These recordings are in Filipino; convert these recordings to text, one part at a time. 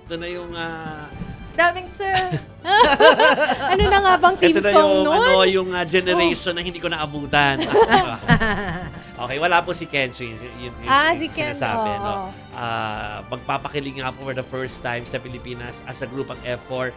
Ito na yung... Daming sir. Ano na nga bang team ito na song yung, nun? yung generation na hindi ko naabutan. Okay, wala po si Kencho. Yun Si Ken. sinasabi. Oo. No? Magpapakilig nga po for the first time sa Pilipinas as a group ang F4.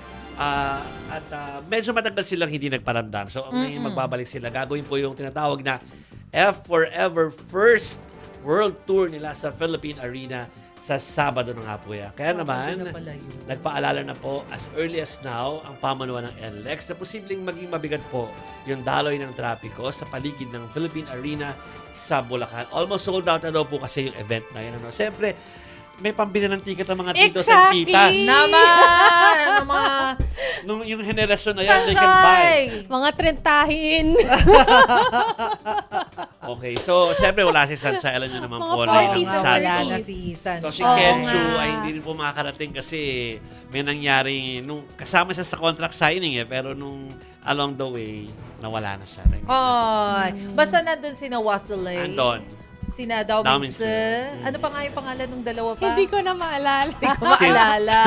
Medyo matagal silang hindi nagparamdam. So, may magbabalik sila. Gagawin po yung tinatawag na F Forever First World Tour nila sa Philippine Arena sa Sabado na nga po yan. Kaya naman, na pala yun. nagpaalala na po as early as now ang pamunuan ng NLEX na posibleng maging mabigat po yung daloy ng trapiko sa paligid ng Philippine Arena sa Bulacan. Almost sold out na daw po kasi yung event na yun. Siyempre, may pambili ng ticket ng mga titos and Exactly! titas. Naman! Ano mga Yung henerasyon na yan, they can buy. sunshine! Mga trentahin. Okay, so siyempre wala si Sansa. Alam niyo naman Mga po na parties yung and sad Wala news. na parties. season. So si Oo Kenchu nga. ay hindi rin po makakarating kasi may nangyari nung kasama siya sa contract signing pero nung along the way nawala na siya. Ay, basta nandun sina Wasilay. Andon. Sina Dauminse. Dauminse. Ano pa nga yung pangalan ng dalawa pa? Hindi ko na maalala. Hindi ko maalala.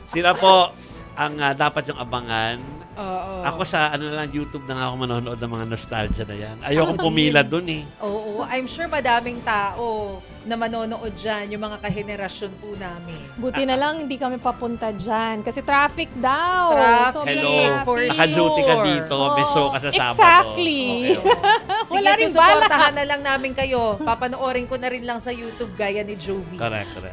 Sila po ang dapat yung abangan. Oo. Ako sa YouTube na nga ako manonood ng mga nostalgia na yan. Ayokong pumila dun eh. Oo, I'm sure madaming tao na manonood dyan, yung mga kahenerasyon po namin. Buti na lang hindi kami papunta dyan. Kasi traffic daw. Traffic. Sobrang Hello, For traffic. naka-duty ka sure. dito, beso ka sa Sabado. Exactly. Okay. Sige, Wala rin susuportahan na lang namin kayo. Papanoorin ko na rin lang sa YouTube gaya ni Jovi. Correct.